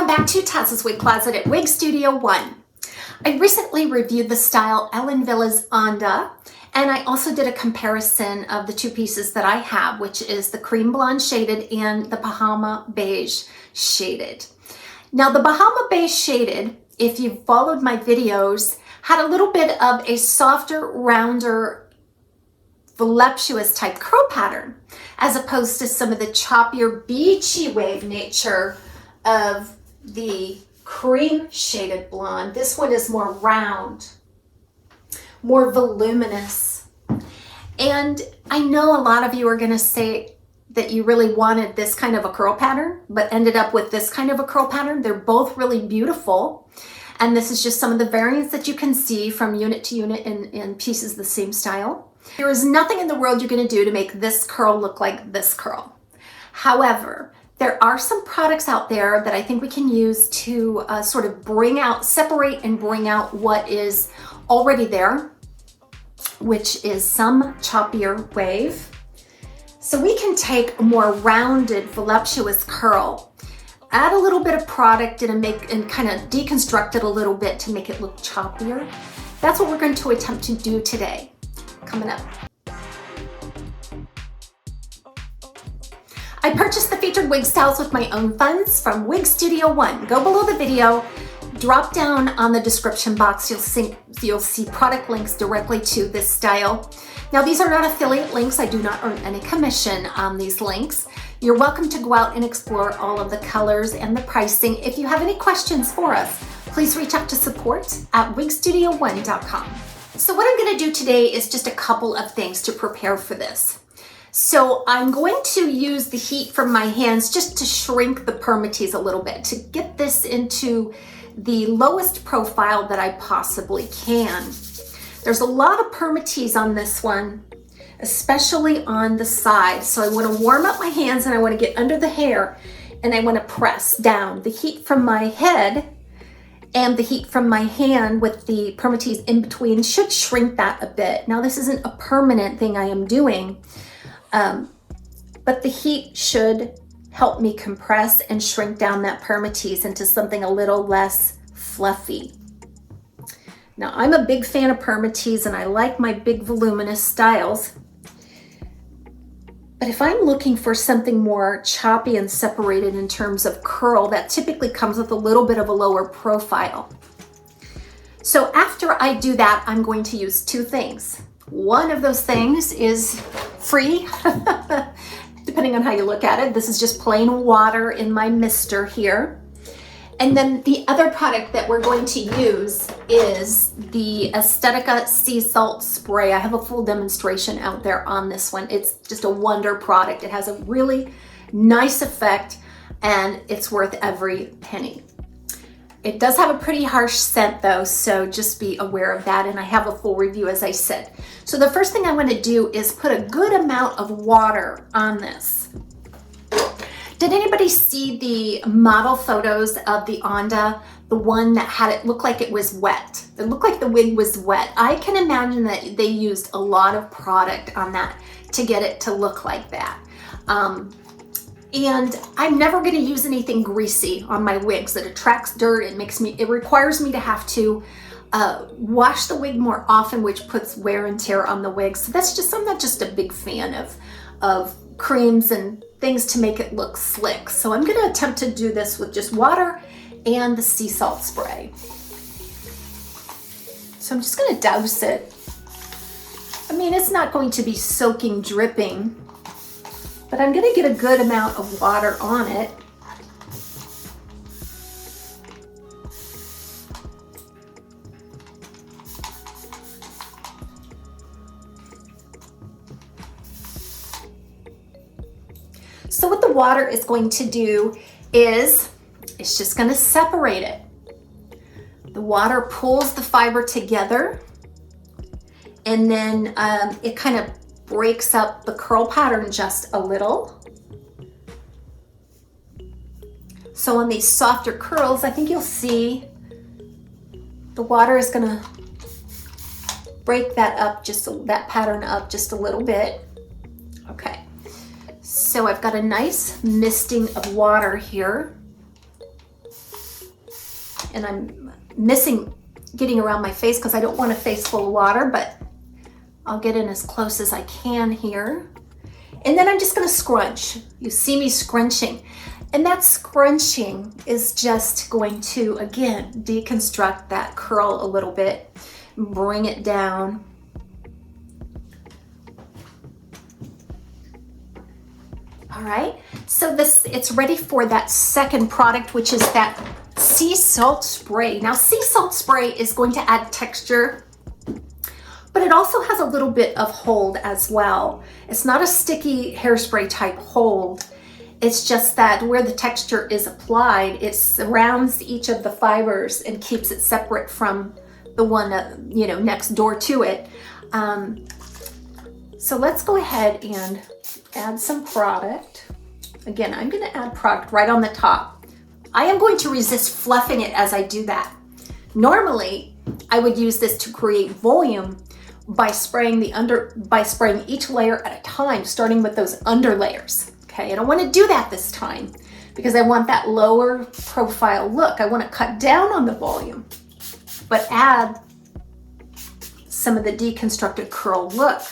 back to TAZS's Wig Closet at Wig Studio 1. I recently reviewed the style Ellen Villa's Onda, and I also did a comparison of the two pieces that I have, which is the cream blonde shaded and the Bahama beige shaded. Now the Bahama beige shaded, if you've followed my videos, had a little bit of a softer, rounder, voluptuous type curl pattern, as opposed to some of the choppier, beachy wave nature of the cream shaded blonde. This one is more round, more voluminous. And I know a lot of you are going to say that you really wanted this kind of a curl pattern, but ended up with this kind of a curl pattern. They're both really beautiful. And this is just some of the variants that you can see from unit to unit in pieces the same style. There is nothing in the world you're going to do to make this curl look like this curl. However, there are some products out there that I think we can use to sort of bring out, separate and bring out what is already there, which is some choppier wave. So we can take a more rounded, voluptuous curl, add a little bit of product and kind of deconstruct it a little bit to make it look choppier. That's what we're going to attempt to do today. Coming up. I purchased the featured wig styles with my own funds from Wig Studio 1. Go below the video, drop down on the description box. You'll see product links directly to this style. Now these are not affiliate links. I do not earn any commission on these links. You're welcome to go out and explore all of the colors and the pricing. If you have any questions for us, please reach out to support@wigstudio1.com. So what I'm going to do today is just a couple of things to prepare for this. So I'm going to use the heat from my hands just to shrink the permatease a little bit, to get this into the lowest profile that I possibly can. There's a lot of permatease on this one, especially on the side. So I want to warm up my hands and I want to get under the hair and I want to press down. The heat from my head and the heat from my hand with the permatease in between should shrink that a bit. Now this isn't a permanent thing I am doing, but the heat should help me compress and shrink down that permatease into something a little less fluffy. Now I'm a big fan of permatease and I like my big voluminous styles. But if I'm looking for something more choppy and separated in terms of curl, that typically comes with a little bit of a lower profile. So after I do that, I'm going to use two things. One of those things is free, depending on how you look at it. This is just plain water in my mister here. And then the other product that we're going to use is the Aesthetica Sea Salt Spray. I have a full demonstration out there on this one. It's just a wonder product. It has a really nice effect and it's worth every penny. It does have a pretty harsh scent though, so just be aware of that, and I have a full review as I said. So the first thing I'm going to do is put a good amount of water on this. Did anybody see the model photos of the Onda? The one that had it look like it was wet. It looked like the wig was wet. I can imagine that they used a lot of product on that to get it to look like that. And I'm never going to use anything greasy on my wigs. It attracts dirt. It requires me to have to wash the wig more often, which puts wear and tear on the wig. So that's just, I'm not just a big fan of creams and things to make it look slick. So I'm going to attempt to do this with just water and the sea salt spray. So I'm just going to douse it. I mean, it's not going to be soaking, dripping, but I'm going to get a good amount of water on it. So what the water is going to do is it's just going to separate it. The water pulls the fiber together, and then it kind of breaks up the curl pattern just a little. So on these softer curls, I think you'll see the water is going to break that up, that pattern up just a little bit. Okay. So I've got a nice misting of water here. And I'm missing getting around my face because I don't want a face full of water, but I'll get in as close as I can here. And then I'm just gonna scrunch. You see me scrunching. And that scrunching is just going to, again, deconstruct that curl a little bit, bring it down. All right, so it's ready for that second product, which is that sea salt spray. Now, sea salt spray is going to add texture, but it also has a little bit of hold as well. It's not a sticky hairspray type hold. It's just that where the texture is applied, it surrounds each of the fibers and keeps it separate from the one next door to it. So let's go ahead and add some product. Again, I'm going to add product right on the top. I am going to resist fluffing it as I do that. Normally, I would use this to create volume by spraying each layer at a time, starting with those under layers. Okay, I don't want to do that this time because I want that lower profile look. I want to cut down on the volume, but add some of the deconstructed curl look.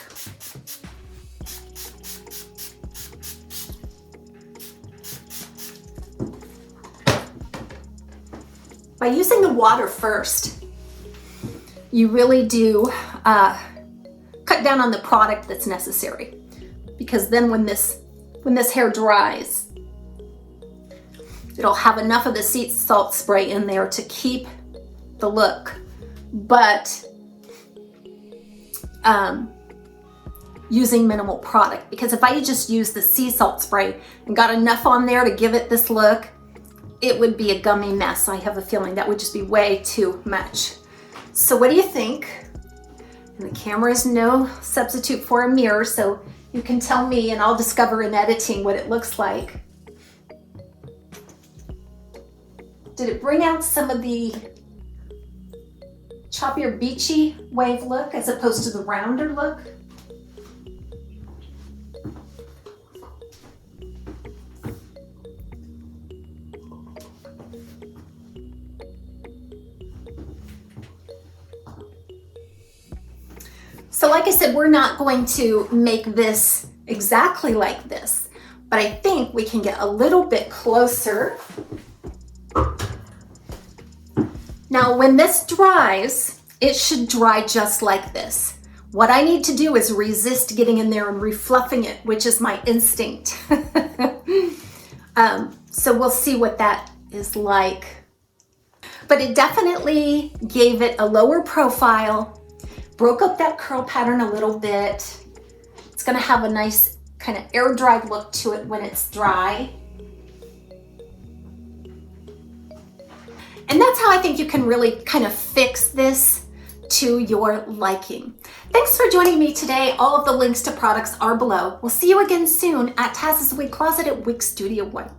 By using the water first, you really do cut down on the product that's necessary, because then when this hair dries, it'll have enough of the sea salt spray in there to keep the look, but using minimal product. Because if I just use the sea salt spray and got enough on there to give it this look, it would be a gummy mess. I have a feeling that would just be way too much. So what do you think? And the camera is no substitute for a mirror, so you can tell me and I'll discover in editing what it looks like. Did it bring out some of the choppier beachy wave look as opposed to the rounder look? So like I said, we're not going to make this exactly like this, but I think we can get a little bit closer. Now, when this dries, it should dry just like this. What I need to do is resist getting in there and refluffing it, which is my instinct. So we'll see what that is like. But it definitely gave it a lower profile, broke up that curl pattern a little bit. It's gonna have a nice kind of air dried look to it when it's dry. And that's how I think you can really kind of fix this to your liking. Thanks for joining me today. All of the links to products are below. We'll see you again soon at TAZSWIG Closet at Wig Studio 1.